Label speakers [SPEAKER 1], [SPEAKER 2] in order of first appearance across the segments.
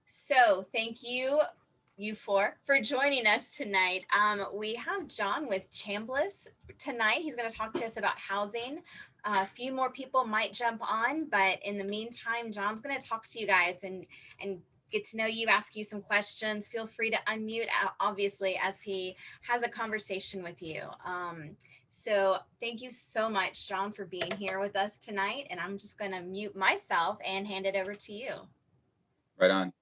[SPEAKER 1] So thank you, you four, for joining us tonight. We have Jon with Chambliss tonight. He's going to talk to us about housing. A few more people might jump on, but in the meantime, Jon's going to talk to you guys and get to know you, ask you some questions. Feel free to unmute, obviously, as he has a conversation with you. So thank you so much, Jon, for being here with us tonight. And I'm just going to mute myself and hand it over to you.
[SPEAKER 2] Right on.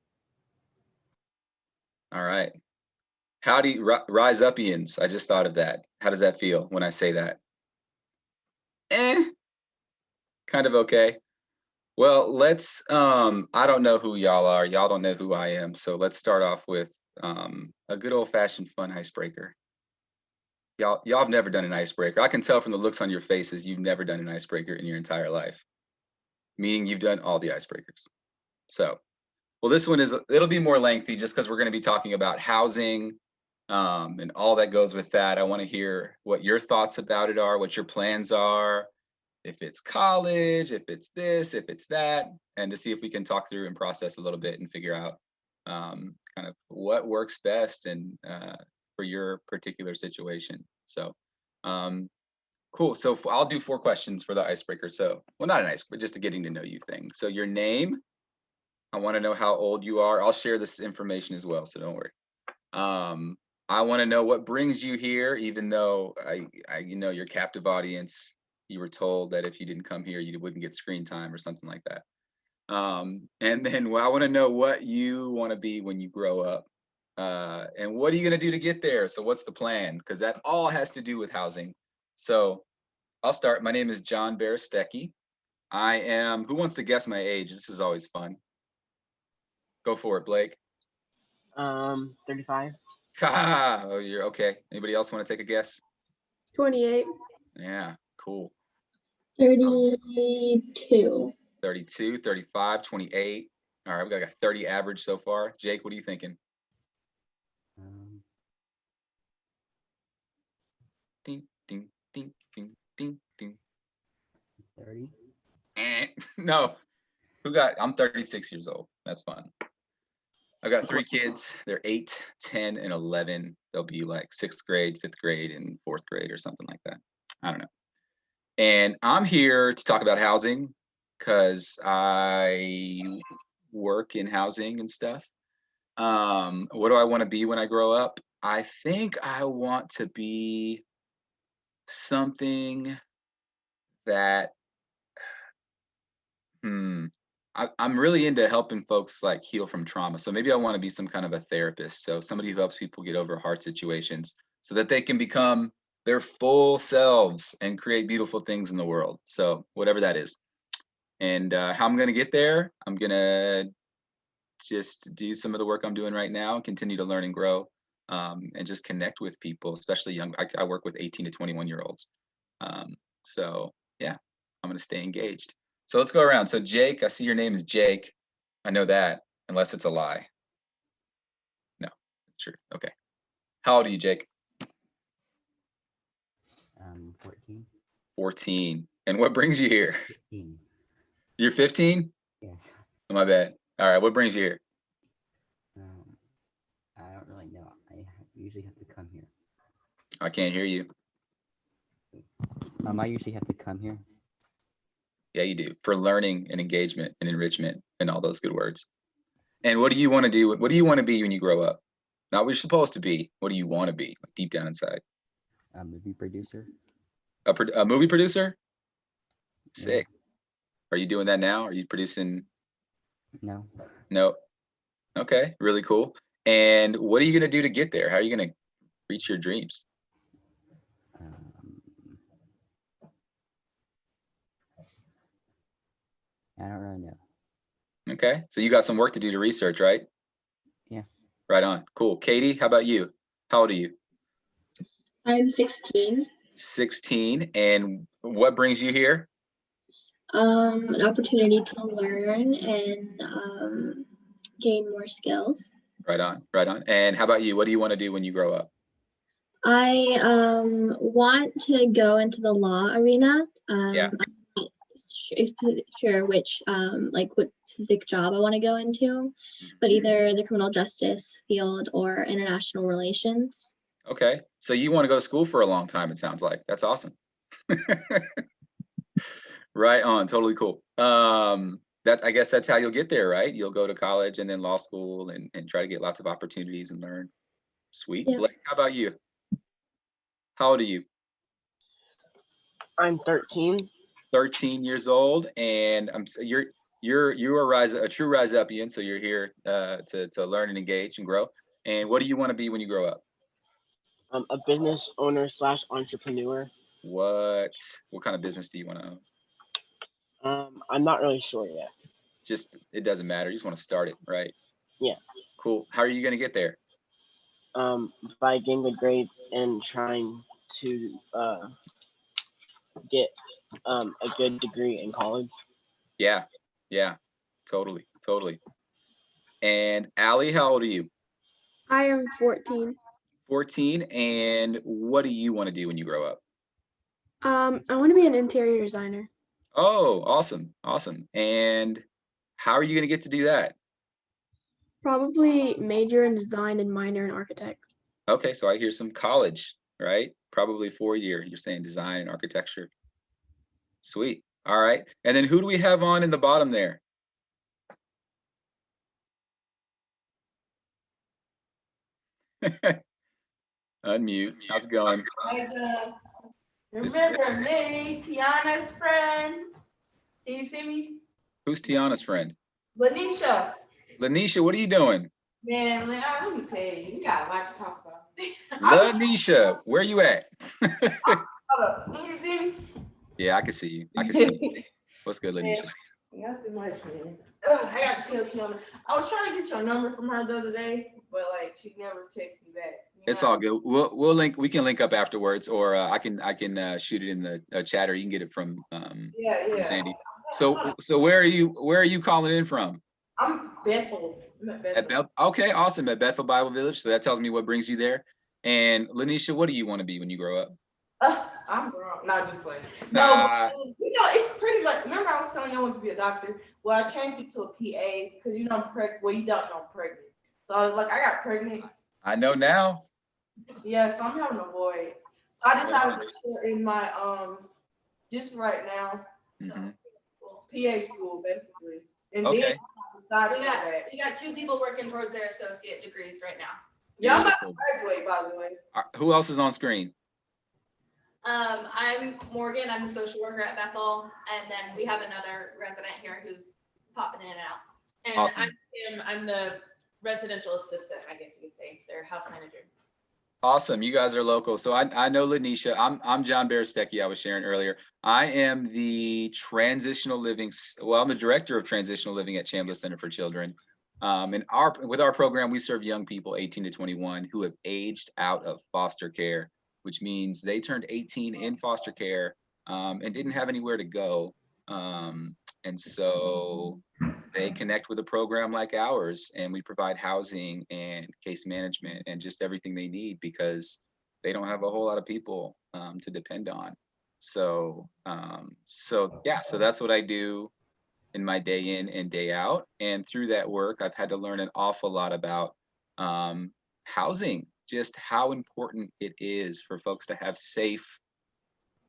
[SPEAKER 2] All right. Howdy, Rise Upians. I just thought of that. How does that feel when I say that? Kind of okay. Well, let's, I don't know who y'all are. Y'all don't know who I am. So let's start off with a good old fashioned fun icebreaker. Y'all have never done an icebreaker. I can tell from the looks on your faces, you've never done an icebreaker in your entire life, meaning you've done all the icebreakers. So, well, this one it'll be more lengthy just because we're going to be talking about housing and all that goes with that. I want to hear what your thoughts about it are, what your plans are, if it's college, if it's this, if it's that, and to see if we can talk through and process a little bit and figure out kind of what works best and for your particular situation. So cool. So I'll do 4 questions for the icebreaker. So, well, not an icebreaker, just a getting to know you thing. So your name, I want to know how old you are. I'll share this information as well, so don't worry. I want to know what brings you here, even though I your captive audience, you were told that if you didn't come here, you wouldn't get screen time or something like that. And then I want to know what you want to be when you grow up. And what are you going to do to get there? So what's the plan? Because that all has to do with housing. So I'll start. My name is Jon Berestecky. I am, who wants to guess my age? This is always fun. Go for it, Blake.
[SPEAKER 3] 35.
[SPEAKER 2] Oh, you're okay. Anybody else want to take a guess?
[SPEAKER 4] 28.
[SPEAKER 2] Yeah, cool.
[SPEAKER 4] 32.
[SPEAKER 2] 32, 35, 28. All right, we got a 30 average so far. Jake, what are you thinking? Ding, ding, ding, ding, ding, ding.
[SPEAKER 3] 30?
[SPEAKER 2] No. I'm 36 years old. That's fun. I've got 3 kids. They're 8, 10, and 11. They'll be like 6th grade, 5th grade, and 4th grade or something like that. I don't know. And I'm here to talk about housing because I work in housing and stuff. What do I want to be when I grow up? I think I want to be something that, I'm really into helping folks like heal from trauma. So maybe I want to be some kind of a therapist. So somebody who helps people get over hard situations so that they can become their full selves and create beautiful things in the world. So whatever that is. And how I'm going to get there, I'm going to just do some of the work I'm doing right now, continue to learn and grow, and just connect with people, especially young. I work with 18 to 21-year-olds. So yeah, I'm going to stay engaged. So let's go around. So Jake, I see your name is Jake. I know that, unless it's a lie. No, it's true. Okay. How old are you, Jake?
[SPEAKER 3] 14.
[SPEAKER 2] 14. And what brings you here?
[SPEAKER 3] 15.
[SPEAKER 2] You're 15?
[SPEAKER 3] Yes.
[SPEAKER 2] Oh, my bad. All right. What brings you here?
[SPEAKER 3] I don't really know. I usually have to come here.
[SPEAKER 2] I can't hear you.
[SPEAKER 3] I usually have to come here.
[SPEAKER 2] Yeah, you do. For learning and engagement and enrichment and all those good words. And what do you want to do? What do you want to be when you grow up? Not what you're supposed to be. What do you want to be, like deep down inside?
[SPEAKER 3] A movie producer.
[SPEAKER 2] A movie producer? Sick.
[SPEAKER 3] Yeah.
[SPEAKER 2] Are you doing that now? Are you producing?
[SPEAKER 3] No.
[SPEAKER 2] No. Okay, really cool. And what are you going to do to get there? How are you going to reach your dreams?
[SPEAKER 3] I don't really know.
[SPEAKER 2] Okay, so you got some work to do to research, right?
[SPEAKER 3] Yeah.
[SPEAKER 2] Right on. Cool. Katie, how about you? How old are you?
[SPEAKER 4] I'm 16.
[SPEAKER 2] 16. And what brings you here?
[SPEAKER 4] An opportunity to learn and gain more skills.
[SPEAKER 2] Right on. Right on. And how about you? What do you want to do when you grow up?
[SPEAKER 4] I want to go into the law arena.
[SPEAKER 2] Yeah.
[SPEAKER 4] I'm sure which like what specific job I want to go into, but either the criminal justice field or international relations.
[SPEAKER 2] Okay, so you want to go to school for a long time, it sounds like. That's awesome. Right on, totally cool. I guess that's how you'll get there, right? You'll go to college and then law school and try to get lots of opportunities and learn. Sweet.
[SPEAKER 4] Yeah.
[SPEAKER 2] Blake, how about you? How old are you?
[SPEAKER 5] I'm 13.
[SPEAKER 2] 13 years old, and you are a true Rise Upian, so you're here to learn and engage and grow. And what do you want to be when you grow up?
[SPEAKER 5] A business owner / entrepreneur.
[SPEAKER 2] What kind of business do you want to own?
[SPEAKER 5] I'm not really sure yet.
[SPEAKER 2] Just, it doesn't matter. You just want to start it, right?
[SPEAKER 5] Yeah.
[SPEAKER 2] Cool. How are you going to get there?
[SPEAKER 5] By getting good grades and trying to get a good degree in college.
[SPEAKER 2] Yeah, totally. And Allie, how old are you?
[SPEAKER 6] I am 14.
[SPEAKER 2] 14. And what do you want to do when you grow up?
[SPEAKER 6] I want to be an interior designer.
[SPEAKER 2] Oh, awesome. And how are you going to get to do that?
[SPEAKER 6] Probably major in design and minor in architect.
[SPEAKER 2] Okay, so I hear some college, right? Probably 4-year. You're saying design and architecture. Sweet. All right. And then who do we have on in the bottom there? Unmute. How's it going?
[SPEAKER 7] Remember me, Tiana's friend. Can you see me?
[SPEAKER 2] Who's Tiana's friend?
[SPEAKER 7] Lanisha.
[SPEAKER 2] Lanisha, what are you doing?
[SPEAKER 7] Man, let me tell you, you got a lot to talk about.
[SPEAKER 2] Lanisha, where you at?
[SPEAKER 7] Hold up. Can you see me?
[SPEAKER 2] Yeah, I can see you. What's good, Lanisha?
[SPEAKER 7] Not too much, man. Ugh, I got to tell Tiana. I was trying to get your number from her the other day, but like she never texted me back.
[SPEAKER 2] It's all good. We'll link. We can link up afterwards, or I can shoot it in the chat, or you can get it from from Sandy. So where are you calling in from?
[SPEAKER 7] I'm Bethel.
[SPEAKER 2] Okay, awesome. At Bethel Bible Village. So that tells me what brings you there. And Lanisha, what do you want to be when you grow up?
[SPEAKER 7] I'm grown. Not just playing. No, it's pretty much. Remember, I was telling you I want to be a doctor. Well, I changed it to a PA because I'm pregnant. Well, you don't know I'm pregnant. So I got pregnant.
[SPEAKER 2] I know now.
[SPEAKER 7] Yeah, so I'm having a boy. So I decided to start in my just right now. PA school basically. And
[SPEAKER 1] then we got 2 people working towards their associate degrees right now.
[SPEAKER 7] Yeah, I'm about to graduate, by the way.
[SPEAKER 2] Who else is on screen?
[SPEAKER 1] I'm Morgan. I'm the social worker at Bethel, and then we have another resident here who's popping in and out.
[SPEAKER 8] And awesome. I'm the residential assistant, I guess you could say, their house manager.
[SPEAKER 2] Awesome. You guys are local. So I know Lanisha. I'm Jon Berestecky, I was sharing earlier. I am the transitional living, I'm the director of transitional living at Chambliss Center for Children. And with our program, we serve young people 18 to 21 who have aged out of foster care, which means they turned 18 in foster care and didn't have anywhere to go. And so they connect with a program like ours, and we provide housing and case management and just everything they need because they don't have a whole lot of people to depend on. So that's what I do in my day in and day out. And through that work, I've had to learn an awful lot about housing, just how important it is for folks to have safe,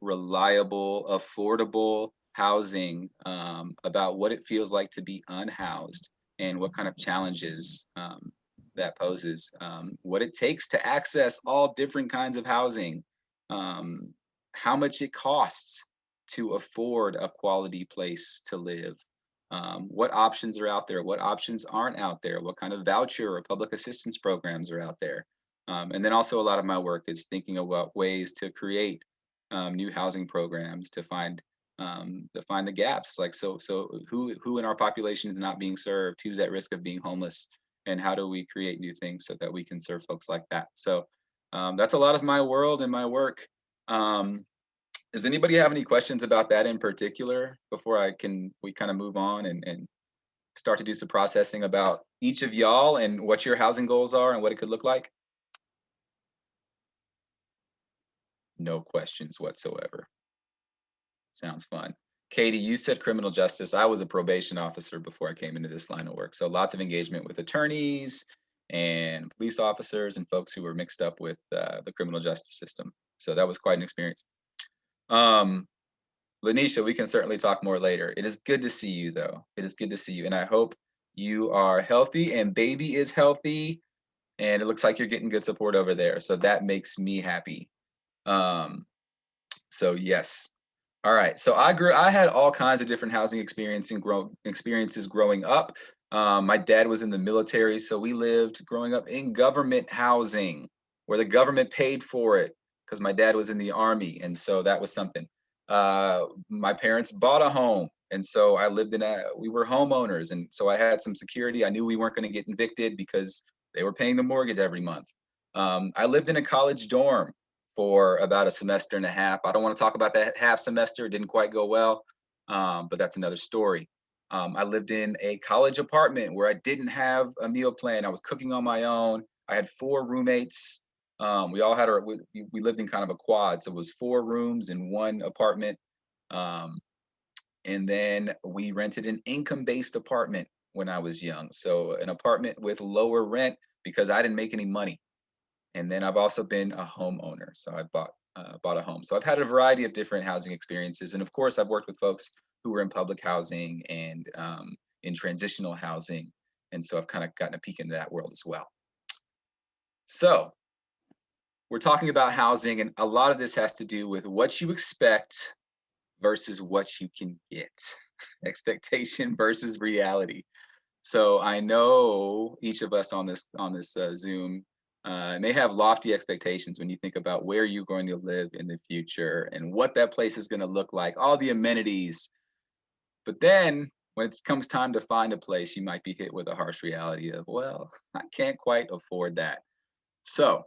[SPEAKER 2] reliable, affordable housing, about what it feels like to be unhoused and what kind of challenges that poses, what it takes to access all different kinds of housing, how much it costs to afford a quality place to live, what options are out there, what options aren't out there, what kind of voucher or public assistance programs are out there. And then also a lot of my work is thinking about ways to create new housing programs to find the gaps. Like, so who in our population is not being served, who's at risk of being homeless, and how do we create new things so that we can serve folks like that? So that's a lot of my world and my work. Does anybody have any questions about that in particular before we kind of move on and start to do some processing about each of y'all and what your housing goals are and what it could look like? No questions whatsoever. Sounds fun. Katie, you said criminal justice. I was a probation officer before I came into this line of work. So lots of engagement with attorneys and police officers and folks who were mixed up with the criminal justice system. So that was quite an experience. Lanisha, we can certainly talk more later. It is good to see you, though. It is good to see you. And I hope you are healthy and baby is healthy. And it looks like you're getting good support over there. So that makes me happy. So yes. All right. So I had all kinds of different housing experiences growing up. My dad was in the military, so we lived growing up in government housing where the government paid for it because my dad was in the Army. And so that was something. My parents bought a home. And so I lived we were homeowners. And so I had some security. I knew we weren't going to get evicted because they were paying the mortgage every month. I lived in a college dorm for about a semester and a half. I don't want to talk about that half semester. It didn't quite go well, but that's another story. I lived in a college apartment where I didn't have a meal plan. I was cooking on my own. I had 4 roommates. We all had we lived in kind of a quad. So it was 4 rooms in 1 apartment. And then we rented an income-based apartment when I was young. So an apartment with lower rent because I didn't make any money. And then I've also been a homeowner. So I bought a home. So I've had a variety of different housing experiences. And of course, I've worked with folks who were in public housing and in transitional housing. And so I've kind of gotten a peek into that world as well. So we're talking about housing, and a lot of this has to do with what you expect versus what you can get. Expectation versus reality. So I know each of us on this Zoom may have lofty expectations when you think about where you're going to live in the future and what that place is going to look like, all the amenities. But then when it comes time to find a place, you might be hit with a harsh reality of, well, I can't quite afford that. So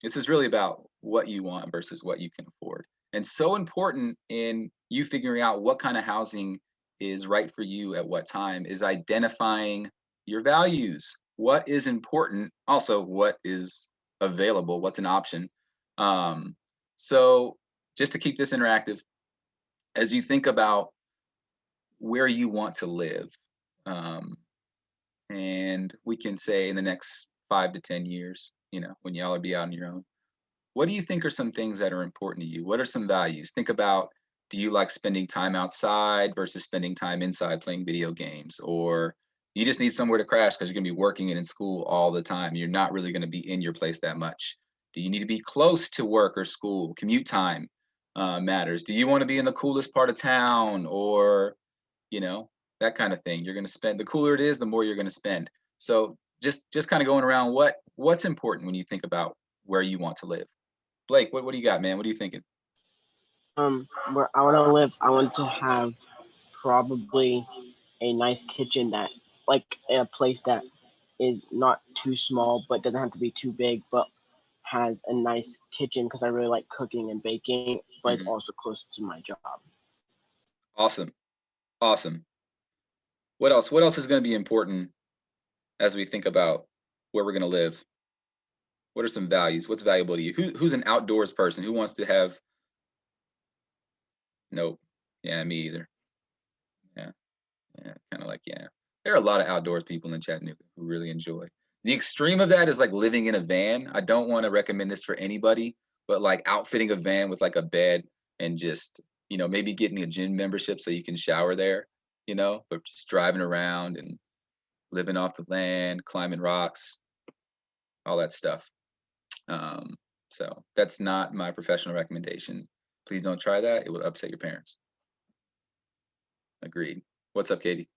[SPEAKER 2] this is really about what you want versus what you can afford. And so important in you figuring out what kind of housing is right for you at what time is identifying your values. What is important? Also, what is available? What's an option? So just to keep this interactive, as you think about where you want to live, and we can say in the next 5 to 10 years, when y'all will be out on your own, what do you think are some things that are important to you? What are some values? Think about, do you like spending time outside versus spending time inside playing video games? Or you just need somewhere to crash because you're going to be working and in school all the time. You're not really going to be in your place that much. Do you need to be close to work or school? Commute time matters. Do you want to be in the coolest part of town, or, that kind of thing? You're going to spend, the cooler it is, the more you're going to spend. So just kind of going around what's important when you think about where you want to live. Blake, what do you got, man? What are you thinking?
[SPEAKER 5] Where I want to live, I want to have probably a nice kitchen that, like, a place that is not too small, but doesn't have to be too big, but has a nice kitchen because I really like cooking and baking, but it's also close to my job.
[SPEAKER 2] Awesome. What else? What else is going to be important as we think about where we're going to live? What are some values? What's valuable to you? Who's an outdoors person? Who wants to have? Nope. Yeah, me either. Yeah, kind of like, yeah. There are a lot of outdoors people in Chattanooga who really enjoy. The extreme of that is like living in a van. I don't want to recommend this for anybody, but like outfitting a van with like a bed and just, maybe getting a gym membership so you can shower there, but just driving around and living off the land, climbing rocks, all that stuff. So that's not my professional recommendation. Please don't try that. It will upset your parents. Agreed. What's up, Katie?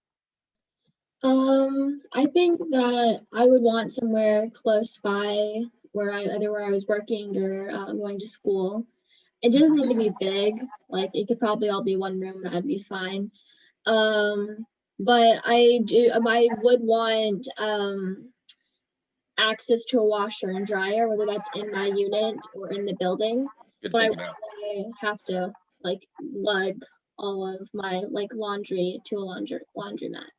[SPEAKER 4] I think that I would want somewhere close by either where I was working or going to school. It doesn't need to be big. Like, it could probably all be one room and I'd be fine. But I would want access to a washer and dryer, whether that's in my unit or in the building.
[SPEAKER 2] Good to
[SPEAKER 4] But
[SPEAKER 2] think about.
[SPEAKER 4] I have to lug all of my laundry to a laundromat.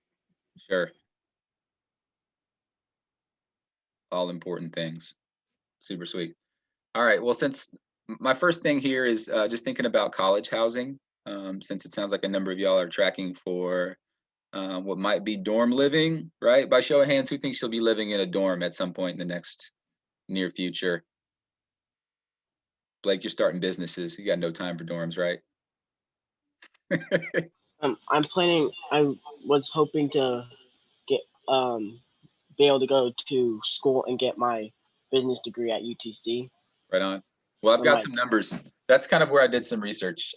[SPEAKER 2] Sure. All important things. Super sweet. All right. Well, since my first thing here is just thinking about college housing, since it sounds like a number of y'all are tracking for what might be dorm living, right? By show of hands, who thinks you'll be living in a dorm at some point in the next near future? Blake, you're starting businesses. You got no time for dorms, right?
[SPEAKER 5] I'm planning. I was hoping to get be able to go to school and get my business degree at UTC.
[SPEAKER 2] Right on. Well, I've
[SPEAKER 5] Or
[SPEAKER 2] got
[SPEAKER 5] like-
[SPEAKER 2] some numbers. That's kind of where I did some research.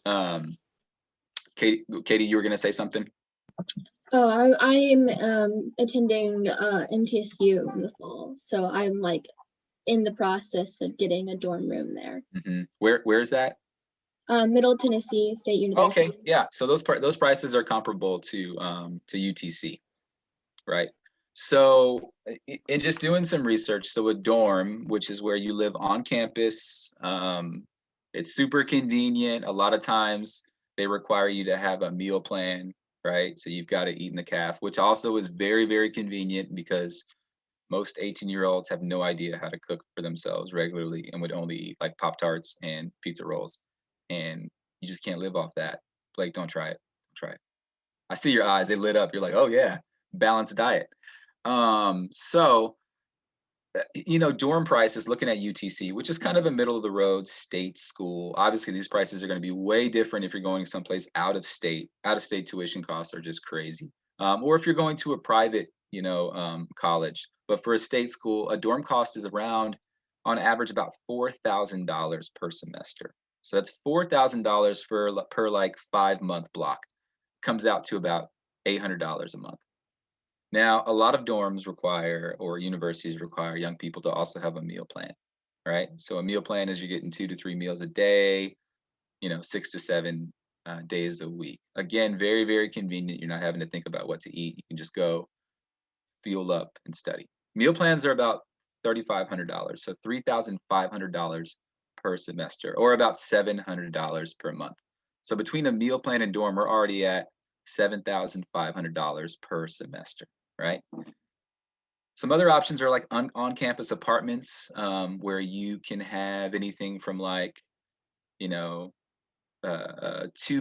[SPEAKER 2] Katie, you were going to say something?
[SPEAKER 4] Oh, I am attending MTSU in the fall, so I'm like in the process of getting a dorm room there.
[SPEAKER 2] Mm-hmm. Where is that?
[SPEAKER 4] Middle Tennessee State University.
[SPEAKER 2] Okay, yeah. So those prices are comparable to UTC, right? So in just doing some research, so a dorm, which is where you live on campus, it's super convenient. A lot of times they require you to have a meal plan, right? So you've got to eat in the caf, which also is very, very convenient because most 18-year-olds have no idea how to cook for themselves regularly and would only eat like Pop-Tarts and pizza rolls. And you just can't live off that. Blake, don't try it. Don't try it. I see your eyes, they lit up. You're like, oh yeah, balanced diet. Dorm prices, looking at UTC, which is kind of a middle of the road state school. Obviously, these prices are going to be way different if you're going someplace out of state. Out of state tuition costs are just crazy. Or if you're going to a private, college. But for a state school, a dorm cost is around, on average, about $4,000 per semester. So that's $4,000 per like 5-month block. Comes out to about $800 a month. Now, a lot of dorms require, or universities require, young people to also have a meal plan, right? So a meal plan is you're getting 2 to 3 meals a day, 6 to 7 days a week. Again, very, very convenient. You're not having to think about what to eat. You can just go fuel up and study. Meal plans are about $3,500, so $3,500 per semester, or about $700 per month. So between a meal plan and dorm, we're already at $7,500 per semester, right? Some other options are like on-campus apartments, where you can have anything from like, 2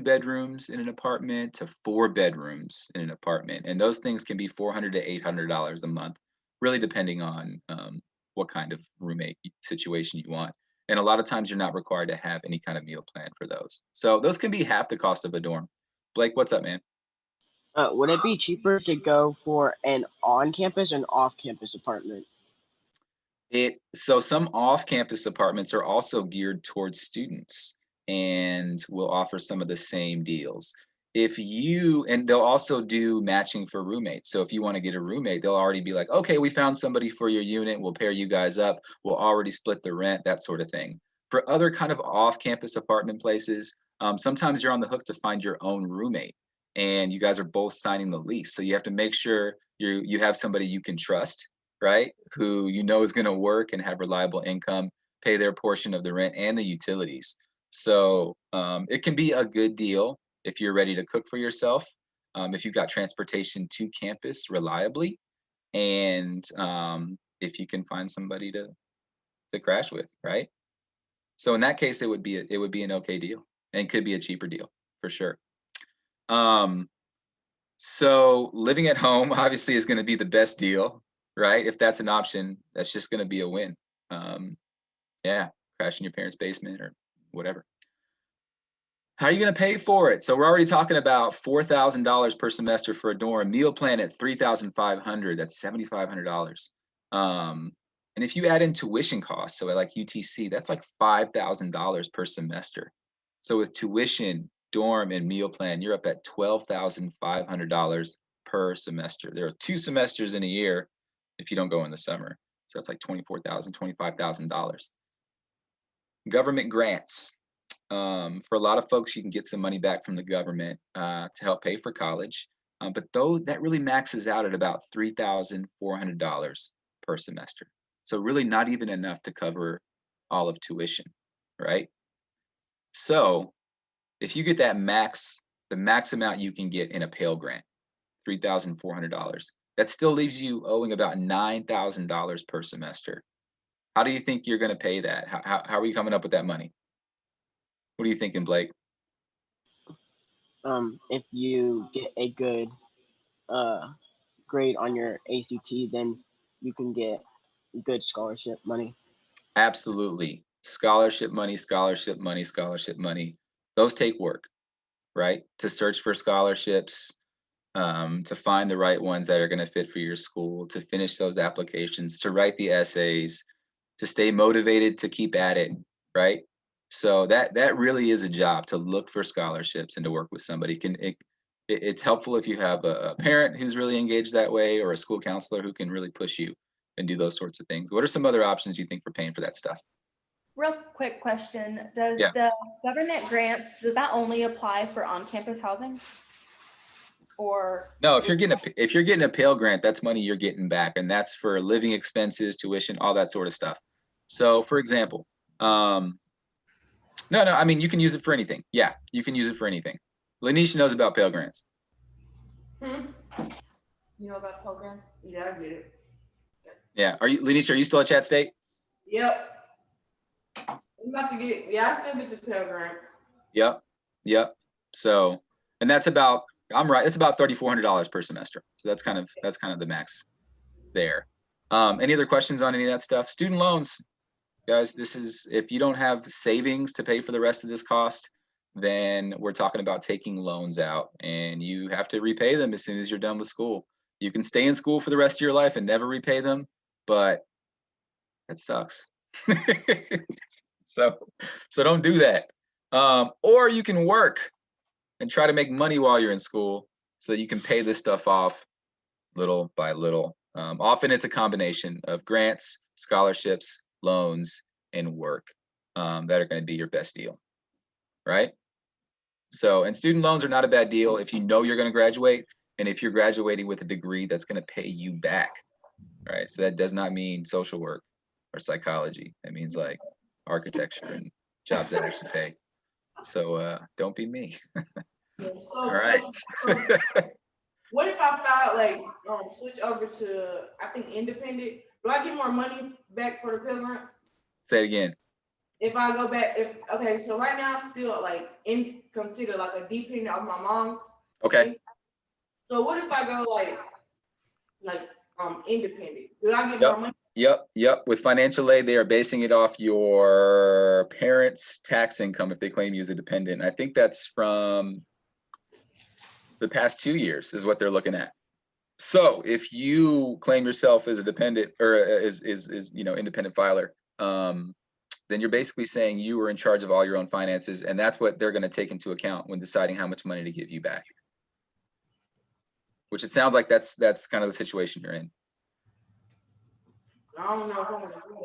[SPEAKER 2] bedrooms in an apartment to 4 bedrooms in an apartment. And those things can be $400 to $800 a month, really depending on what kind of roommate situation you want. And a lot of times you're not required to have any kind of meal plan for those. So those can be half the cost of a dorm. Blake, what's up, man?
[SPEAKER 5] Would it be cheaper to go for an on-campus or an off-campus apartment?
[SPEAKER 2] So some off-campus apartments are also geared towards students and will offer some of the same deals. And they'll also do matching for roommates. So if you want to get a roommate, they'll already be like, okay, we found somebody for your unit. We'll pair you guys up. We'll already split the rent, that sort of thing. For other kind of off-campus apartment places, sometimes you're on the hook to find your own roommate and you guys are both signing the lease. So you have to make sure you have somebody you can trust, right? Who is going to work and have reliable income, pay their portion of the rent and the utilities. So it can be a good deal if you're ready to cook for yourself, if you've got transportation to campus reliably, and if you can find somebody to crash with, right? So in that case, it would be an okay deal, and could be a cheaper deal for sure. So living at home obviously is going to be the best deal, right? If that's an option, that's just going to be a win. Crash in your parents' basement or whatever. How are you going to pay for it? So we're already talking about $4,000 per semester for a dorm. Meal plan at $3,500. That's $7,500. And if you add in tuition costs, so at like UTC, that's like $5,000 per semester. So with tuition, dorm, and meal plan, you're up at $12,500 per semester. There are 2 semesters in a year if you don't go in the summer. So that's like $24,000, $25,000. Government grants. For a lot of folks, you can get some money back from the government to help pay for college. But that really maxes out at about $3,400 per semester. So really not even enough to cover all of tuition, right? So if you get the max amount you can get in a Pell Grant, $3,400, that still leaves you owing about $9,000 per semester. How do you think you're going to pay that? How are you coming up with that money? What are you thinking, Blake?
[SPEAKER 5] if you get a good grade on your ACT, then you can get good scholarship money.
[SPEAKER 2] Absolutely. Scholarship money, scholarship money, scholarship money. Those take work, right? To search for scholarships, to find the right ones that are going to fit for your school, to finish those applications, to write the essays, to stay motivated, to keep at it, right? So that really is a job, to look for scholarships and to work with somebody. It's helpful if you have a parent who's really engaged that way, or a school counselor who can really push you and do those sorts of things. What are some other options you think for paying for that stuff?
[SPEAKER 9] Real quick question. Does
[SPEAKER 2] Yeah.
[SPEAKER 9] the government grants, does that only apply for on-campus housing? Or
[SPEAKER 2] No, if you're getting a Pell Grant, that's money you're getting back, and that's for living expenses, tuition, all that sort of stuff. So, for example, no, I mean, you can use it for anything. Yeah, you can use it for anything. Lanisha knows about Pell Grants.
[SPEAKER 7] You know about Pell Grants? Yeah, I get it.
[SPEAKER 2] Yeah, Lanisha, are you still at Chat State?
[SPEAKER 7] Yep. I'm about to get, I still get the Pell Grant.
[SPEAKER 2] Yep. So, and that's about, I'm right, it's about $3,400 per semester. So that's kind of the max there. Any other questions on any of that stuff? Student loans, guys, this is, if you don't have savings to pay for the rest of this cost, then we're talking about taking loans out, and you have to repay them as soon as you're done with school. You can stay in school for the rest of your life and never repay them, but that sucks. So don't do that. Or you can work and try to make money while you're in school so that you can pay this stuff off little by little. Often it's a combination of grants, scholarships, loans, and work that are going to be your best deal, right? So, and student loans are not a bad deal if you know you're going to graduate, and if you're graduating with a degree that's going to pay you back, right? So that does not mean social work or psychology. That means like architecture and jobs that actually pay. So don't be me. All right.
[SPEAKER 7] What if I found like switch over to, I think, independent? Do I get more money back for the Pell Grant?
[SPEAKER 2] Say it again.
[SPEAKER 7] If I go back, okay, so right now I'm still like considered like a dependent of my mom.
[SPEAKER 2] Okay.
[SPEAKER 7] So what if I go like independent? Do I get more money?
[SPEAKER 2] Yep. With financial aid, they are basing it off your parents' tax income if they claim you as a dependent. I think that's from the past 2 years is what they're looking at. So if you claim yourself as a dependent or is independent filer, then you're basically saying you were in charge of all your own finances, and that's what they're going to take into account when deciding how much money to give you back. Which it sounds like that's kind of the situation you're in.
[SPEAKER 7] I don't know if I'm gonna do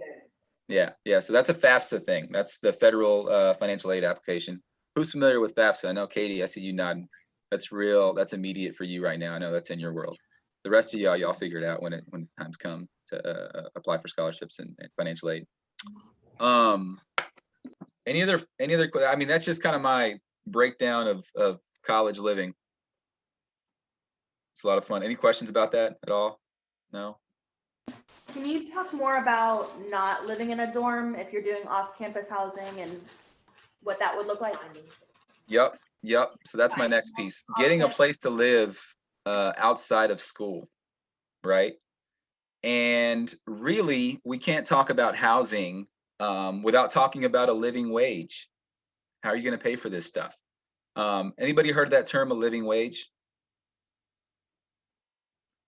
[SPEAKER 7] that.
[SPEAKER 2] Yeah. So that's a FAFSA thing. That's the federal financial aid application. Who's familiar with FAFSA? I know Katie, I see you nodding. That's real. That's immediate for you right now. I know that's in your world. The rest of y'all figure it out when times come to apply for scholarships and financial aid. Any other? I mean, that's just kind of my breakdown of college living. It's a lot of fun. Any questions about that at all? No?
[SPEAKER 9] can you talk more about not living in a dorm if you're doing off-campus housing and what that would look like?
[SPEAKER 2] Yep. So that's my next piece. Getting a place to live outside of school, right? And really, we can't talk about housing without talking about a living wage. How are you going to pay for this stuff? Anybody heard that term, a living wage?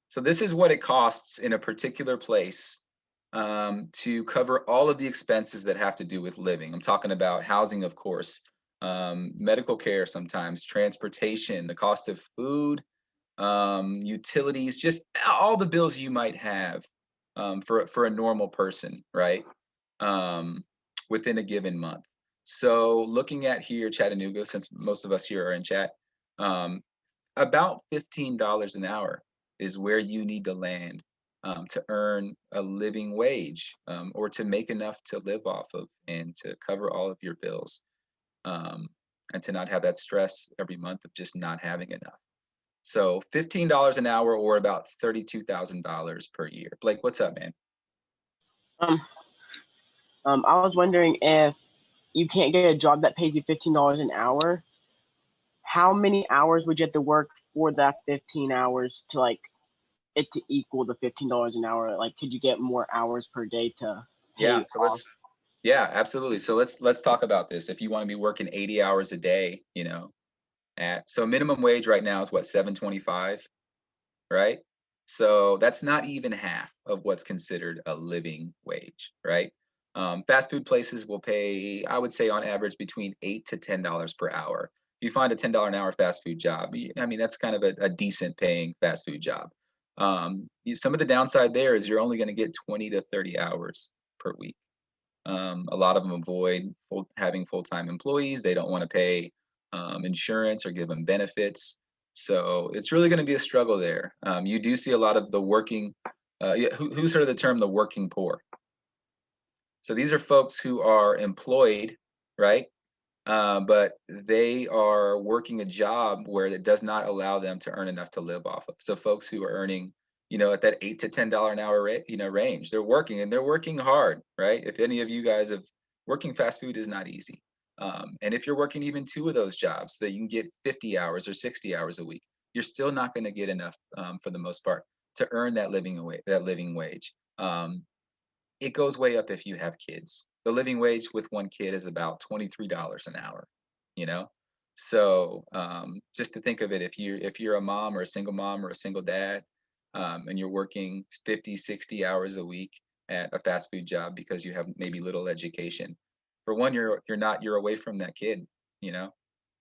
[SPEAKER 2] So this is what it costs in a particular place to cover all of the expenses that have to do with living. I'm talking about housing, of course, medical care sometimes, transportation, the cost of food, utilities, just all the bills you might have for a normal person, right? Within a given month. So looking at here, Chattanooga, since most of us here are in chat, about $15 an hour is where you need to land to earn a living wage or to make enough to live off of and to cover all of your bills and to not have that stress every month of just not having enough. So $15 an hour or about $32,000 per year. Blake, what's up, man?
[SPEAKER 5] I was wondering if you can't get a job that pays you $15 an hour, how many hours would you have to work for that 15 hours to like it to equal the $15 an hour? Like, could you get more hours per day to pay
[SPEAKER 2] Yeah, so
[SPEAKER 5] off?
[SPEAKER 2] yeah, absolutely. So let's talk about this. If you want to be working 80 hours a day, so minimum wage right now is what, 7.25, right? So that's not even half of what's considered a living wage, right? Fast food places will pay, I would say, on average between $8 to $10 per hour. If you find a $10 an hour fast food job, I mean, that's kind of a decent paying fast food job. Some of the downside there is you're only going to get 20 to 30 hours per week. A lot of them avoid having full-time employees. They don't want to pay insurance or give them benefits. So it's really going to be a struggle there. You do see a lot of the working, who's heard of the term the working poor? So these are folks who are employed, right? But they are working a job where it does not allow them to earn enough to live off of. So folks who are earning, at that $8 to $10 an hour range, they're working and they're working hard, right? If any of you guys have working fast food is not easy. And if you're working even two of those jobs so that you can get 50 hours or 60 hours a week, you're still not going to get enough for the most part to earn that living wage. It goes way up if you have kids. The living wage with one kid is about $23 an hour, you know? So just to think of it, if you're a mom or a single mom or a single dad, and you're working 50, 60 hours a week at a fast food job because you have maybe little education, for one, you're away from that kid,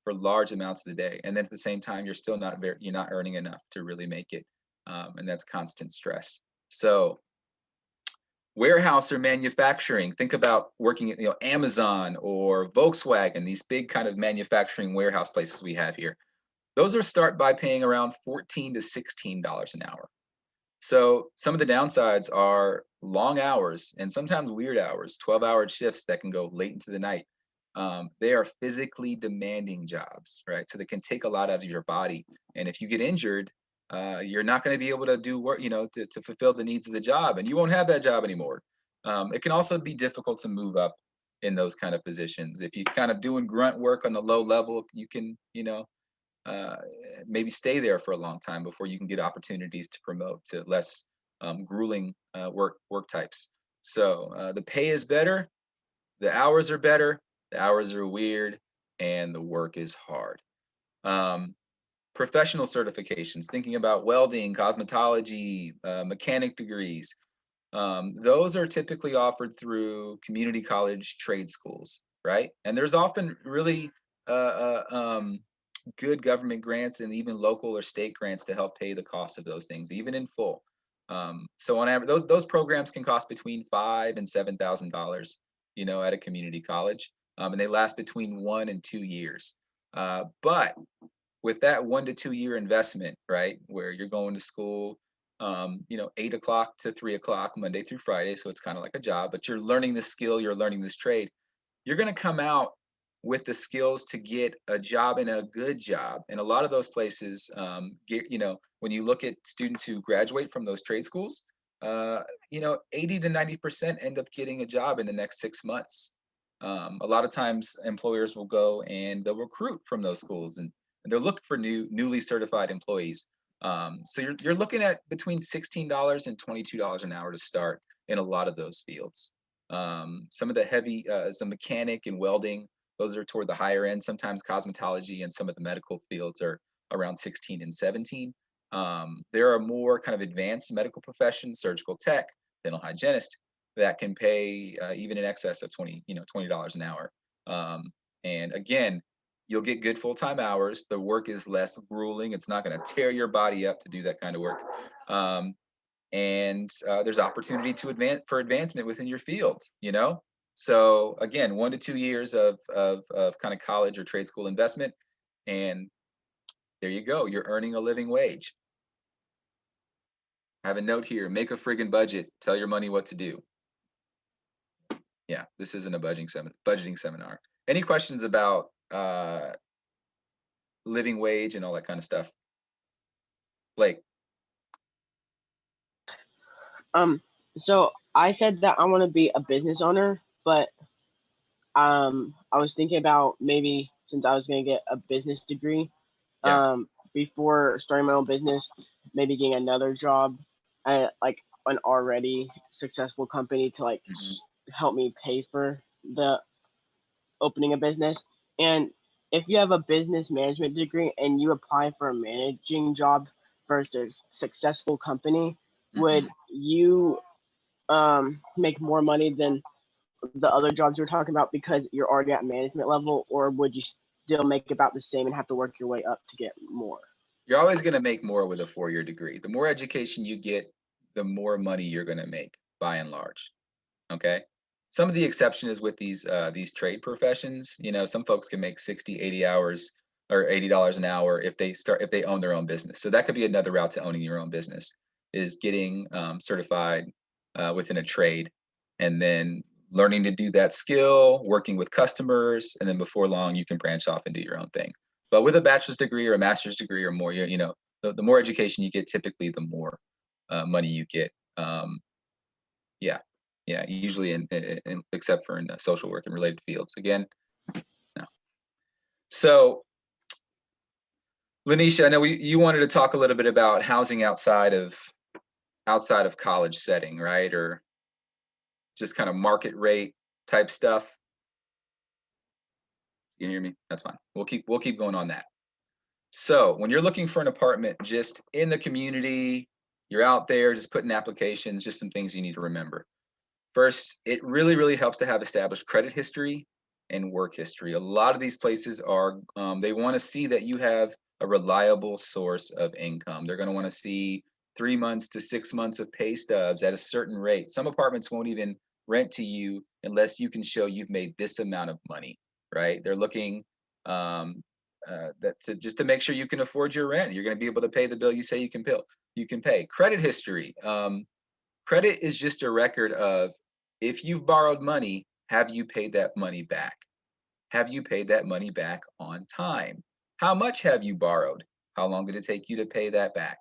[SPEAKER 2] for large amounts of the day. And then at the same time, you're not earning enough to really make it. And that's constant stress. So warehouse or manufacturing, think about working at Amazon or Volkswagen, these big kind of manufacturing warehouse places we have here. Those are start by paying around $14 to $16 an hour. So some of the downsides are long hours and sometimes weird hours, 12-hour shifts that can go late into the night. They are physically demanding jobs, right? So they can take a lot out of your body. And if you get injured, you're not going to be able to do work, to fulfill the needs of the job, and you won't have that job anymore. It can also be difficult to move up in those kind of positions. If you're kind of doing grunt work on the low level, you can, maybe stay there for a long time before you can get opportunities to promote to less grueling work types. So the pay is better, the hours are better, the hours are weird, and the work is hard. Professional certifications, thinking about welding, cosmetology, mechanic degrees, those are typically offered through community college trade schools, right? And there's often really good government grants and even local or state grants to help pay the cost of those things, even in full. So on average, those programs can cost between $5,000 and $7,000, at a community college, and they last between 1 and 2 years. But with that 1 to 2 year investment, right, where you're going to school, 8 o'clock to 3 o'clock Monday through Friday, so it's kind of like a job, but you're learning the skill, you're learning this trade. You're going to come out with the skills to get a job in a good job. And a lot of those places, when you look at students who graduate from those trade schools, 80 to 90% end up getting a job in the next 6 months. A lot of times employers will go and they'll recruit from those schools and they're looking for newly certified employees. So you're looking at between $16 and $22 an hour to start in a lot of those fields. Some of the heavy, some mechanic and welding, those are toward the higher end. Sometimes cosmetology and some of the medical fields are around 16 and 17. There are more kind of advanced medical professions, surgical tech, dental hygienist, that can pay even in excess of $20 an hour. And again, you'll get good full-time hours. The work is less grueling. It's not going to tear your body up to do that kind of work. And there's opportunity to advancement within your field, So again, 1 to 2 years of kind of college or trade school investment, and there you go. You're earning a living wage. I have a note here: make a friggin' budget. Tell your money what to do. Yeah, this isn't a budgeting seminar. Any questions about living wage and all that kind of stuff? Blake.
[SPEAKER 5] So I said that I want to be a business owner, but I was thinking about maybe since I was going to get a business degree,
[SPEAKER 2] Yeah.
[SPEAKER 5] Before starting my own business, maybe getting another job at like an already successful company to like
[SPEAKER 2] Mhm.
[SPEAKER 5] help me pay for the opening a business. And if you have a business management degree and you apply for a managing job for a successful company, would
[SPEAKER 2] Mhm.
[SPEAKER 5] you make more money than the other jobs you were talking about because you're already at management level, or would you still make about the same and have to work your way up to get more?
[SPEAKER 2] You're always going to make more with a 4-year degree. The more education you get, the more money you're going to make by and large. Okay. Some of the exception is with these trade professions. You know, some folks can make 60, 80 hours or $80 an hour if they own their own business. So that could be another route to owning your own business, is getting certified within a trade, and then learning to do that skill, working with customers, and then before long you can branch off and do your own thing. But with a bachelor's degree or a master's degree or more, you know, the more education you get, typically the more money you get. Yeah, yeah, usually except for in social work and related fields. Again, no. So, Lanisha, I know you wanted to talk a little bit about housing outside of college setting, right? Or just kind of market rate type stuff. You hear me? That's fine. We'll keep going on that. So, when you're looking for an apartment just in the community, you're out there just putting applications, just some things you need to remember. First, it really, really helps to have established credit history and work history. A lot of these places are, they want to see that you have a reliable source of income. They're going to want to see 3 months to 6 months of pay stubs at a certain rate. Some apartments won't even rent to you unless you can show you've made this amount of money, right? They're looking just to make sure you can afford your rent. You're going to be able to pay the bill you say you can pay. Credit history. Credit is just a record of, if you've borrowed money, have you paid that money back? Have you paid that money back on time? How much have you borrowed? How long did it take you to pay that back?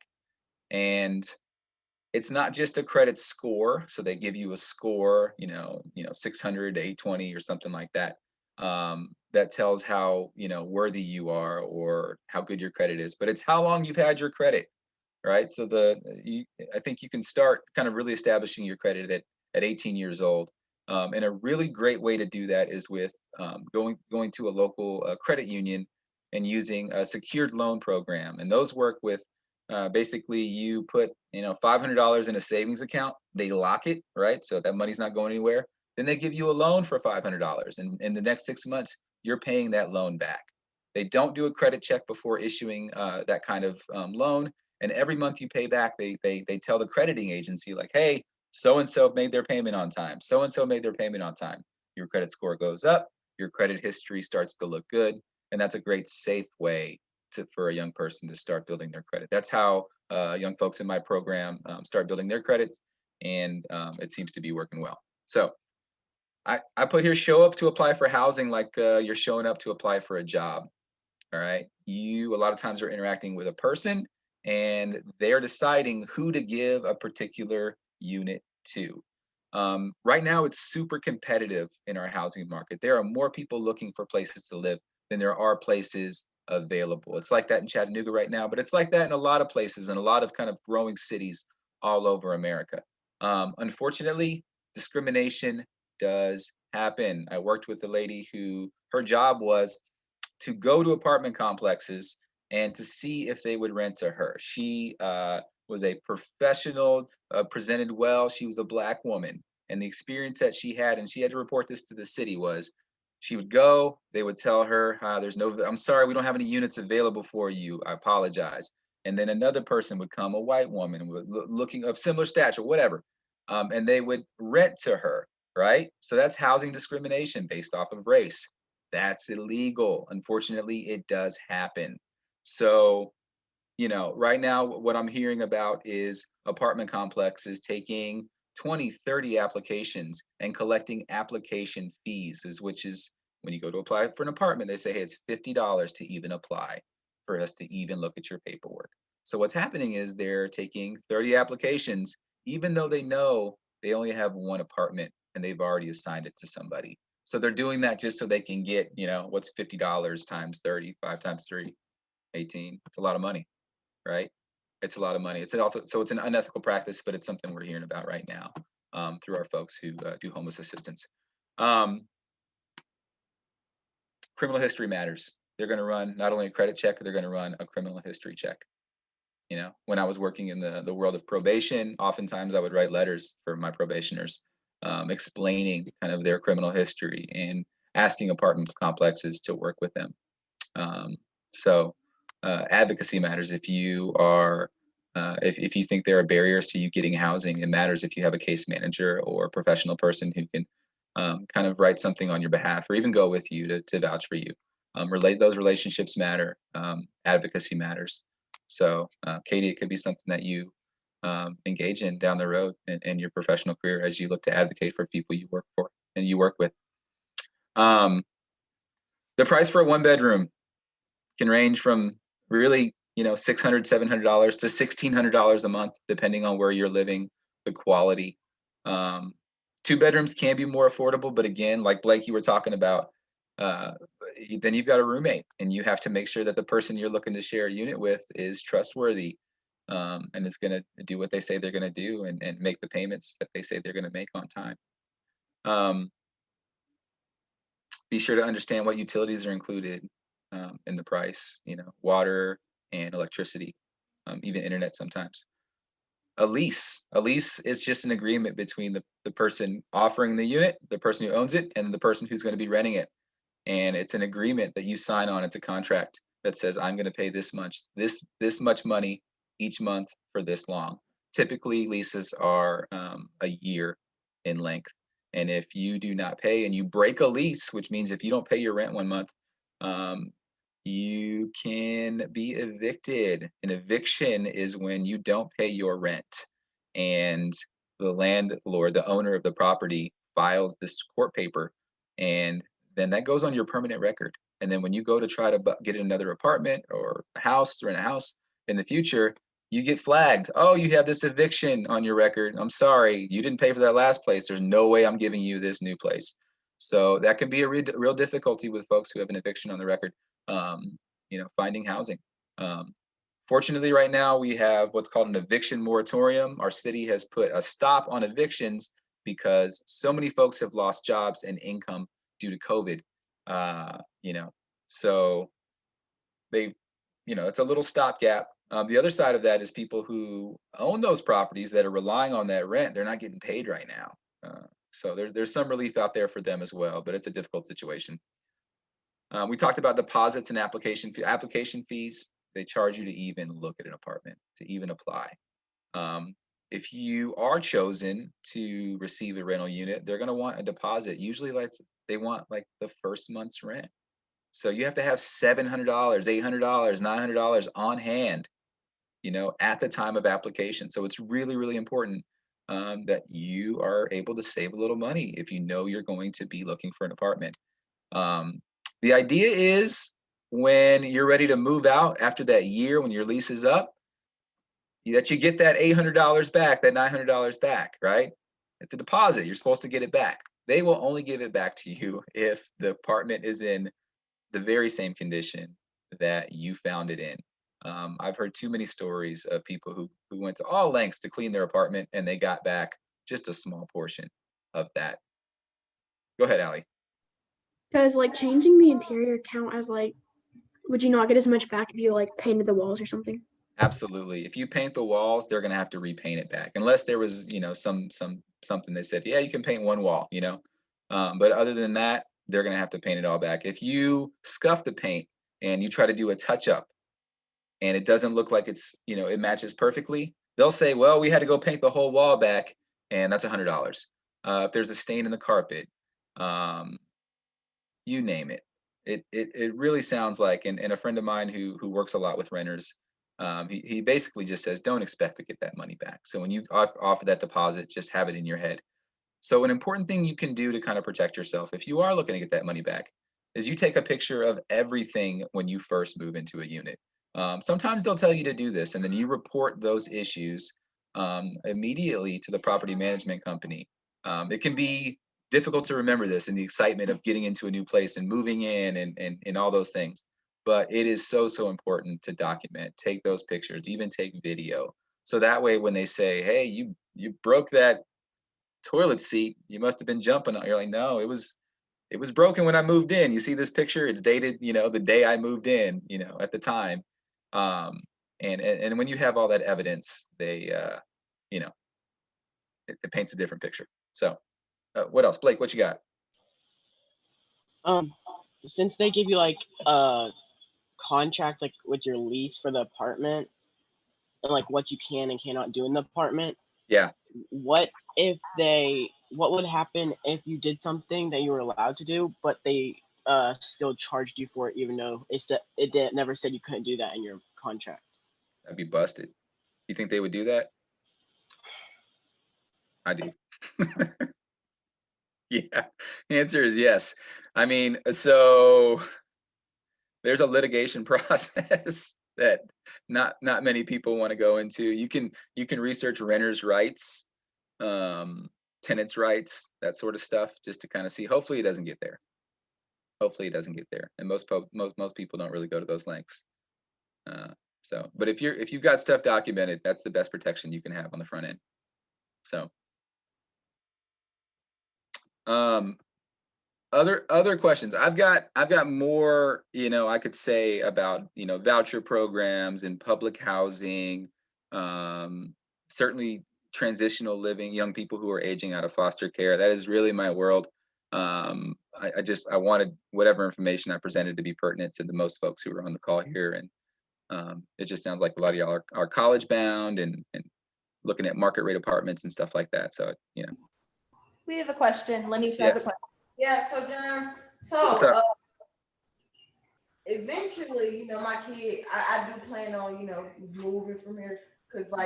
[SPEAKER 2] And it's not just a credit score. So they give you a score, 600 to 820 or something like that. That tells how, worthy you are or how good your credit is. But it's how long you've had your credit, right? So I think you can start kind of really establishing your credit at 18 years old. And a really great way to do that is with going to a local credit union and using a secured loan program. And those work with basically you put $500 in a savings account, they lock it, right? So that money's not going anywhere. Then they give you a loan for $500, and in the next 6 months you're paying that loan back. They don't do a credit check before issuing that kind of loan. And every month you pay back, they tell the crediting agency, like, hey, so and so made their payment on time. So and so made their payment on time. Your credit score goes up. Your credit history starts to look good, and that's a great safe way for a young person to start building their credit. That's how young folks in my program start building their credits, and it seems to be working well. So I put here, show up to apply for housing like you're showing up to apply for a job. All right. You a lot of times are interacting with a person, and they're deciding who to give a particular unit to. Right now, it's super competitive in our housing market. There are more people looking for places to live than there are places available. It's like that in Chattanooga right now, but it's like that in a lot of places and a lot of kind of growing cities all over America. Unfortunately, discrimination does happen. I worked with a lady who her job was to go to apartment complexes and to see if they would rent to her. She was a professional, presented well. She was a Black woman. And the experience that she had, and she had to report this to the city, was she would go, they would tell her, I'm sorry, we don't have any units available for you. I apologize. And then another person would come, a white woman, looking of similar stature, whatever. And they would rent to her, right? So that's housing discrimination based off of race. That's illegal. Unfortunately, it does happen. So, right now, what I'm hearing about is apartment complexes taking 20, 30 applications and collecting application fees, which is when you go to apply for an apartment, they say, hey, it's $50 to even apply, for us to even look at your paperwork. So what's happening is they're taking 30 applications, even though they know they only have one apartment and they've already assigned it to somebody. So they're doing that just so they can get, what's $50 times 30, 5 times 3, 18. It's a lot of money, right? It's a lot of money. It's also, so it's an unethical practice, but it's something we're hearing about right now through our folks who do homeless assistance. Criminal history matters. They're going to run not only a credit check, they're going to run a criminal history check. You know, when I was working in the world of probation, oftentimes I would write letters for my probationers, explaining kind of their criminal history and asking apartment complexes to work with them. So advocacy matters. If you are, if you think there are barriers to you getting housing, it matters if you have a case manager or a professional person who can kind of write something on your behalf or even go with you to vouch for you. Those relationships matter. Advocacy matters. So Katie, it could be something that you engage in down the road in your professional career as you look to advocate for people you work for and you work with. The price for a 1-bedroom can range from really, you know, $600, $700 to $1,600 a month, depending on where you're living, the quality. 2 bedrooms can be more affordable, but again, like Blake, you were talking about, then you've got a roommate and you have to make sure that the person you're looking to share a unit with is trustworthy and is going to do what they say they're going to do and make the payments that they say they're going to make on time. Be sure to understand what utilities are included in the price, you know, water and electricity, even internet sometimes. A lease is just an agreement between the person offering the unit, the person who owns it, and the person who's going to be renting it. And it's an agreement that you sign on. It's a contract that says, I'm going to pay this much money each month for this long. Typically, leases are a year in length. And if you do not pay and you break a lease, which means if you don't pay your rent 1 month, you can be evicted. An eviction is when you don't pay your rent and the landlord, the owner of the property, files this court paper, and then that goes on your permanent record. And then when you go to try to get another apartment or a house, rent a house in the future, you get flagged. Oh, you have this eviction on your record. I'm sorry, you didn't pay for that last place. There's no way I'm giving you this new place. So that can be a real difficulty with folks who have an eviction on the record, you know, finding housing. Fortunately, right now we have what's called an eviction moratorium. Our city has put a stop on evictions because so many folks have lost jobs and income due to COVID. You know, so they, you know, it's a little stopgap. The other side of that is people who own those properties that are relying on that rent. They're not getting paid right now. So there's some relief out there for them as well, but it's a difficult situation. We talked about deposits and application fees. They charge you to even look at an apartment, to even apply. If you are chosen to receive a rental unit, they're going to want a deposit. Usually, they want like the first month's rent. So you have to have $700, $800, $900 on hand, you know, at the time of application. So it's really, really important that you are able to save a little money if you know you're going to be looking for an apartment. The idea is when you're ready to move out after that year, when your lease is up, that you get that $800 back, that $900 back, right? It's a deposit. You're supposed to get it back. They will only give it back to you if the apartment is in the very same condition that you found it in. I've heard too many stories of people who went to all lengths to clean their apartment and they got back just a small portion of that. Go ahead, Allie.
[SPEAKER 6] Does like changing the interior count as like, would you not get as much back if you like painted the walls or something?
[SPEAKER 2] Absolutely. If you paint the walls, they're going to have to repaint it back, unless there was, you know, something that said, yeah, you can paint one wall, you know. But other than that, they're going to have to paint it all back. If you scuff the paint and you try to do a touch up and it doesn't look like it's, you know, it matches perfectly, they'll say, well, we had to go paint the whole wall back, and that's $100. If there's a stain in the carpet, you name it. It really sounds like, and a friend of mine who works a lot with renters, he basically just says, don't expect to get that money back. So when you offer that deposit, just have it in your head. So an important thing you can do to kind of protect yourself, if you are looking to get that money back, is you take a picture of everything when you first move into a unit. Sometimes they'll tell you to do this, and then you report those issues immediately to the property management company. It can be difficult to remember this in the excitement of getting into a new place and moving in and all those things. but it is so important to document, take those pictures, even take video. So that way when they say, hey, you broke that toilet seat, you must have been jumping on, you're like, no, it was broken when I moved in. You see this picture, it's dated, the day I moved in, at the time. And when you have all that evidence, they it paints a different picture. So what else? Blake, what you got?
[SPEAKER 5] Since they give you like a contract like with your lease for the apartment and like what you can and cannot do in the apartment.
[SPEAKER 2] Yeah.
[SPEAKER 5] What would happen if you did something that you were allowed to do, but they still charged you for it, even though it never said you couldn't do that in your contract?
[SPEAKER 2] That'd be busted. You think they would do that? I do. Yeah, the answer is yes. I mean, so there's a litigation process that not many people want to go into. You can research renters' rights, tenants' rights, that sort of stuff, just to kind of see. Hopefully, it doesn't get there. Hopefully, it doesn't get there. And most people don't really go to those lengths. But if you've got stuff documented, that's the best protection you can have on the front end. So. Other questions. I've got more, I could say about, voucher programs and public housing, certainly transitional living, young people who are aging out of foster care. That is really my world. I wanted whatever information I presented to be pertinent to the most folks who are on the call here. And it just sounds like a lot of y'all are college bound and looking at market rate apartments and stuff like that. So,
[SPEAKER 9] We have a question. Lanisha has a question.
[SPEAKER 7] Yeah, so John, eventually, my kid, I do plan on, moving from here, cause we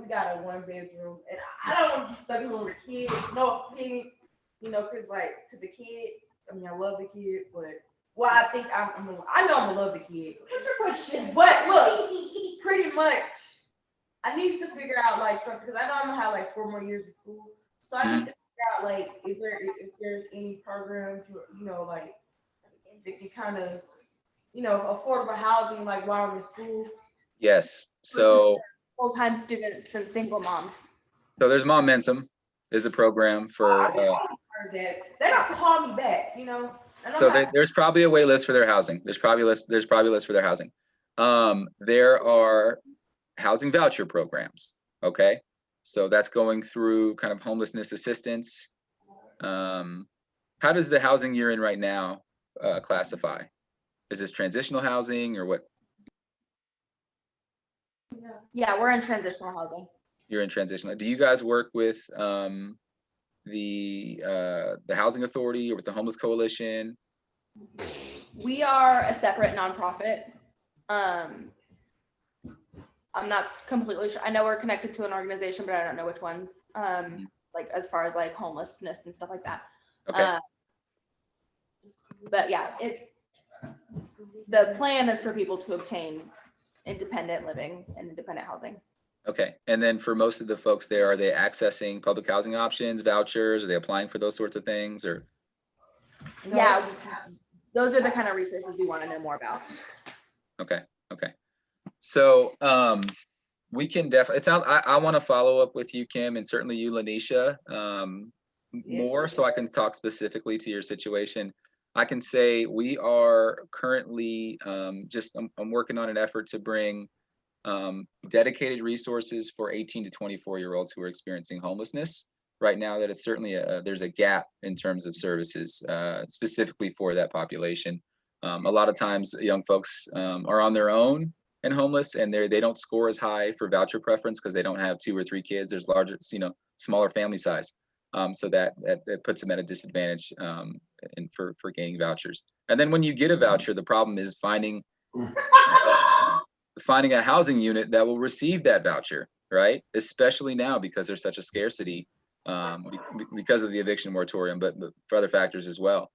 [SPEAKER 7] got a 1-bedroom, and I don't want to be stuck home with the kid, no offense, cause to the kid, I mean, I love the kid, but I think I know I'm gonna love the kid.
[SPEAKER 9] What's your question?
[SPEAKER 7] But look, pretty much, I need to figure out something, cause I know I'm gonna have 4 more years of school, so I need to out if there's any programs that can kind of affordable housing while I'm in school.
[SPEAKER 2] Yes. So
[SPEAKER 9] full-time students and single moms.
[SPEAKER 2] So there's Momentum is a program for
[SPEAKER 7] they got to call me back,
[SPEAKER 2] So there's probably a wait list for their housing. There's probably a list for their housing. There are housing voucher programs. Okay. So that's going through kind of homelessness assistance. How does the housing you're in right now classify? Is this transitional housing or what?
[SPEAKER 9] Yeah, we're in transitional housing.
[SPEAKER 2] You're in transitional. Do you guys work with the Housing Authority or with the Homeless Coalition?
[SPEAKER 9] We are a separate nonprofit. I'm not completely sure. I know we're connected to an organization, but I don't know which ones. As far as homelessness and stuff like that.
[SPEAKER 2] Okay.
[SPEAKER 9] But yeah, the plan is for people to obtain independent living and independent housing.
[SPEAKER 2] Okay. And then for most of the folks there, are they accessing public housing options, vouchers? Are they applying for those sorts of things or?
[SPEAKER 9] Yeah, those are the kind of resources we want to know more about.
[SPEAKER 2] Okay. Okay. So we can definitely, I want to follow up with you, Kim, and certainly you, Lanisha, more so I can talk specifically to your situation. I can say we are currently I'm working on an effort to bring dedicated resources for 18 to 24-year-olds who are experiencing homelessness. Right now, that it's certainly there's a gap in terms of services specifically for that population. A lot of times young folks are on their own and homeless, and they don't score as high for voucher preference because they don't have 2 or 3 kids. There's larger, smaller family size, so that puts them at a disadvantage for gaining vouchers. And then when you get a voucher, the problem is finding a housing unit that will receive that voucher, right? Especially now because there's such a scarcity because of the eviction moratorium, but for other factors as well.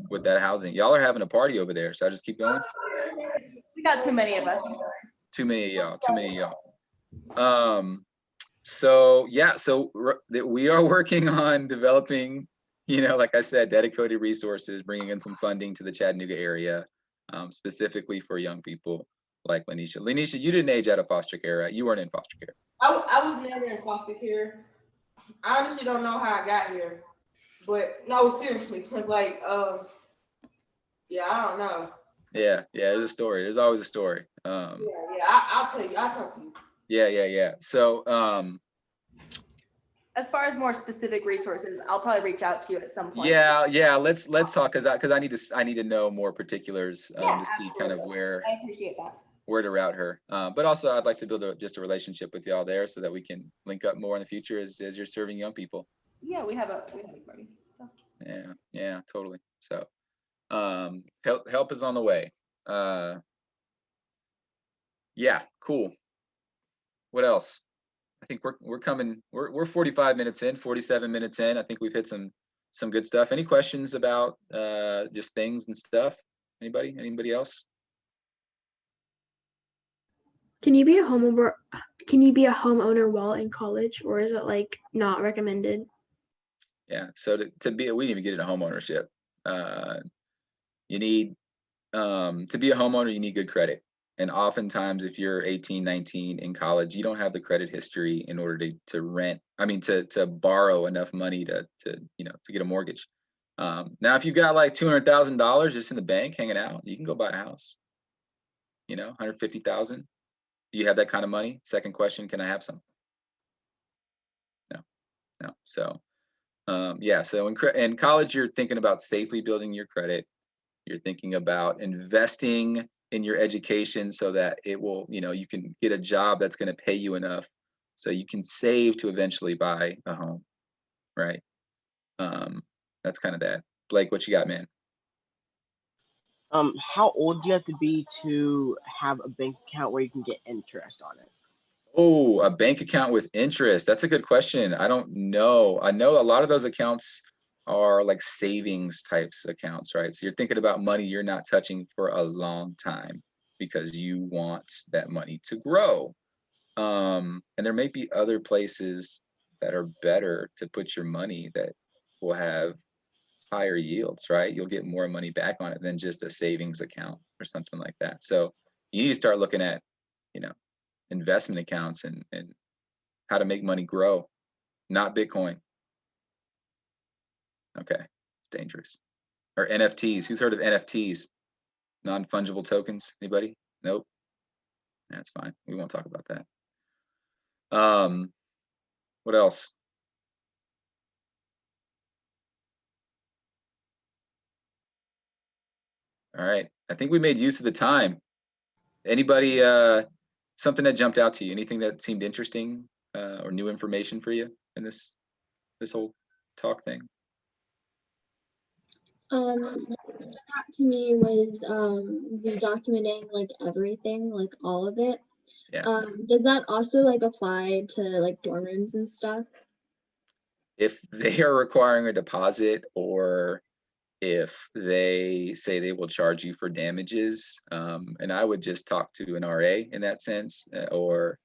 [SPEAKER 2] With that housing, y'all are having a party over there, so I just keep going.
[SPEAKER 9] We got too many of us.
[SPEAKER 2] Too many of y'all. So yeah, so we are working on developing, like I said, dedicated resources, bringing in some funding to the Chattanooga area specifically for young people like Lanisha. Lanisha, you didn't age out of foster care, right? You weren't in foster care.
[SPEAKER 7] I was never in foster care. I honestly don't know how I got here, but no, seriously, like, yeah, I don't know.
[SPEAKER 2] Yeah, there's a story. There's always a story.
[SPEAKER 7] I'll tell you. I'll talk to you.
[SPEAKER 2] Yeah. So,
[SPEAKER 9] As far as more specific resources, I'll probably reach out to you at some point.
[SPEAKER 2] yeah. Let's talk because I need to know more particulars to see kind of where
[SPEAKER 9] I appreciate that.
[SPEAKER 2] where to route her. But also, I'd like to build just a relationship with y'all there so that we can link up more in the future as you're serving young people.
[SPEAKER 9] Yeah, we have a party. So.
[SPEAKER 2] Yeah, totally. So, help is on the way. Yeah, cool. What else? I think we're coming. We're 45 minutes in, 47 minutes in. I think we've hit some good stuff. Any questions about just things and stuff? Anybody else?
[SPEAKER 6] Can you be a homeowner while in college, or is it like not recommended?
[SPEAKER 2] Yeah. So we didn't even get into homeownership. You need to be a homeowner. You need good credit. And oftentimes, if you're 18, 19 in college, you don't have the credit history in order to rent. I mean, to borrow enough money to get a mortgage. Now, if you've got like $200,000 just in the bank hanging out, you can go buy a house. $150,000. Do you have that kind of money? Second question: can I have some? No. So, So in college, you're thinking about safely building your credit. You're thinking about investing in your education so that it will, you can get a job that's going to pay you enough so you can save to eventually buy a home, right? That's kind of that. Blake, what you got, man?
[SPEAKER 5] How old do you have to be to have a bank account where you can get interest on it?
[SPEAKER 2] Oh, a bank account with interest. That's a good question. I don't know. I know a lot of those accounts are like savings types accounts, right? So you're thinking about money you're not touching for a long time because you want that money to grow. And there may be other places that are better to put your money that will have higher yields, right? You'll get more money back on it than just a savings account or something like that. So you need to start looking at, investment accounts and how to make money grow, not Bitcoin. Okay, it's dangerous. Or NFTs. Who's heard of NFTs? Non-fungible tokens. Anybody? Nope. That's fine. We won't talk about that. What else? All right. I think we made use of the time. Anybody, something that jumped out to you? Anything that seemed interesting or new information for you in this whole talk thing?
[SPEAKER 4] What stood out to me was the documenting like everything, like all of it.
[SPEAKER 2] Yeah.
[SPEAKER 4] Does that also like apply to like dorm rooms and stuff?
[SPEAKER 2] If they are requiring a deposit or if they say they will charge you for damages, and I would just talk to an RA in that sense, or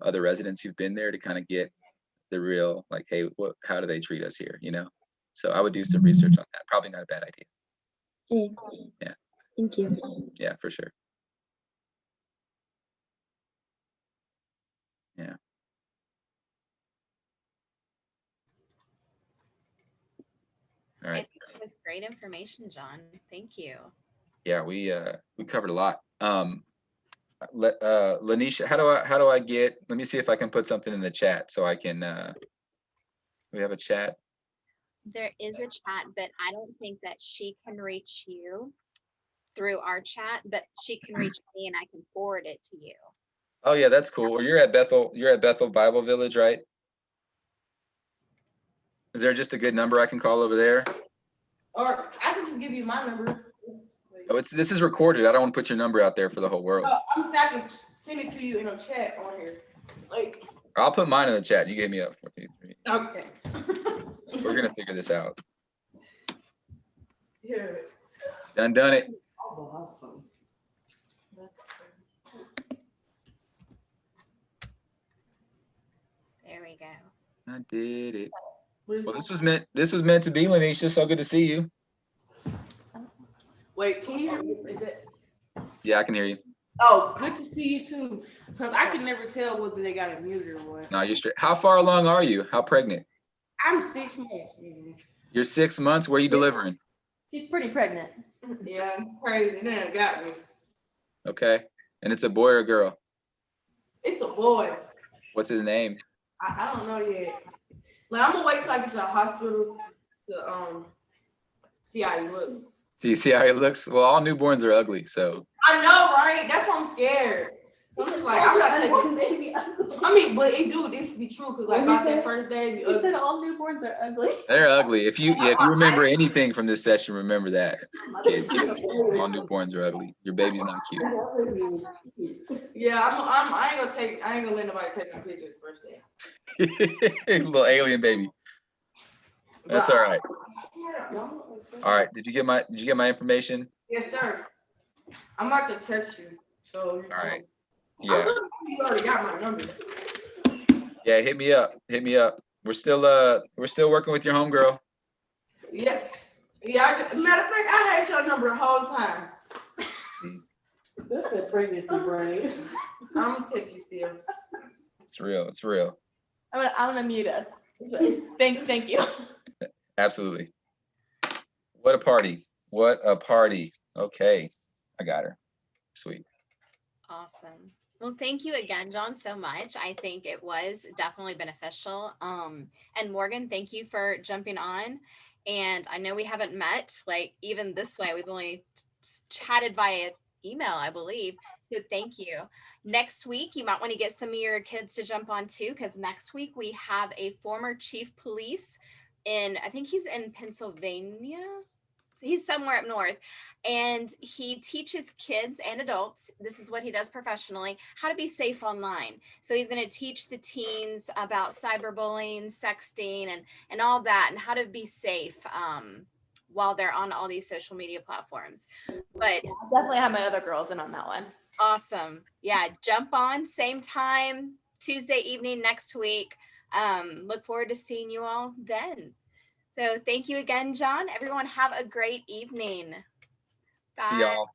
[SPEAKER 2] other residents who've been there to kind of get the real, like, hey, how do they treat us here, So I would do some research on that. Probably not a bad idea.
[SPEAKER 4] Okay.
[SPEAKER 2] Yeah.
[SPEAKER 4] Thank you.
[SPEAKER 2] Yeah, for sure. Yeah. All right.
[SPEAKER 1] It was great information, John. Thank you.
[SPEAKER 2] Yeah, we covered a lot. Lanisha, how do I get? Let me see if I can put something in the chat so I can. We have a chat.
[SPEAKER 1] There is a chat, but I don't think that she can reach you through our chat, but she can reach me and I can forward it to you.
[SPEAKER 2] Oh yeah, that's cool. Or you're at Bethel Bible Village, right? Is there just a good number I can call over there?
[SPEAKER 7] Or I can just give you my number.
[SPEAKER 2] Oh, this is recorded. I don't want to put your number out there for the whole world.
[SPEAKER 7] No, I'm just, I can send it to you in a chat on here. Like,
[SPEAKER 2] I'll put mine in the chat. You gave me up.
[SPEAKER 7] okay.
[SPEAKER 2] We're gonna figure this out.
[SPEAKER 7] Yeah.
[SPEAKER 2] Done it.
[SPEAKER 1] There we go.
[SPEAKER 2] I did it. Well, this was meant to be, Lanisha. So good to see you.
[SPEAKER 7] Wait, can you hear me? Is it?
[SPEAKER 2] Yeah, I can hear you.
[SPEAKER 7] Oh, good to see you too. Cause I can never tell whether they got it muted or what.
[SPEAKER 2] No, you're straight. How far along are you? How pregnant?
[SPEAKER 7] I'm 6 months.
[SPEAKER 2] You're 6 months. Where are you delivering?
[SPEAKER 9] She's pretty pregnant.
[SPEAKER 7] Yeah, it's crazy. They got me.
[SPEAKER 2] Okay. And it's a boy or a girl?
[SPEAKER 7] It's a boy.
[SPEAKER 2] What's his name?
[SPEAKER 7] I don't know yet. Like I'm gonna wait till I get to the hospital to see how he looks.
[SPEAKER 2] Do you see how he looks? Well, all newborns are ugly, so.
[SPEAKER 7] I know, right? That's why I'm scared. I'm just like, I'm not taking.
[SPEAKER 9] Baby.
[SPEAKER 7] I mean, but it needs to be true because like about that first day.
[SPEAKER 9] He said all newborns are ugly.
[SPEAKER 2] They're ugly. If you remember anything from this session, remember that, kids. All newborns are ugly. Your baby's not cute.
[SPEAKER 7] Yeah, I ain't gonna let nobody take my picture the first day.
[SPEAKER 2] Little alien baby. That's all right. All right. Did you get my information?
[SPEAKER 7] Yes, sir. I'm about to text you. So.
[SPEAKER 2] All right. Yeah.
[SPEAKER 7] You already got my number.
[SPEAKER 2] Yeah. Hit me up. Hit me up. We're still working with your homegirl.
[SPEAKER 7] Yeah. Yeah. Matter of fact, I had your number the whole time. That's the pregnancy brain. I'm gonna take you still.
[SPEAKER 2] It's real. It's real.
[SPEAKER 9] I'm gonna mute us. Thank you.
[SPEAKER 2] Absolutely. What a party. What a party. Okay. I got her. Sweet.
[SPEAKER 1] Awesome. Well, thank you again, John, so much. I think it was definitely beneficial. And Morgan, thank you for jumping on. And I know we haven't met like even this way. We've only chatted via email, I believe. So thank you. Next week, you might want to get some of your kids to jump on too, because next week we have a former chief police I think he's in Pennsylvania. So he's somewhere up north, and he teaches kids and adults, this is what he does professionally, how to be safe online. So he's going to teach the teens about cyberbullying, sexting, and all that, and how to be safe while they're on all these social media platforms. But
[SPEAKER 9] Yeah, I'll definitely have my other girls in on that one.
[SPEAKER 1] Awesome. Yeah, jump on same time, Tuesday evening next week. Look forward to seeing you all then. So thank you again, John. Everyone have a great evening. Bye.
[SPEAKER 2] See y'all.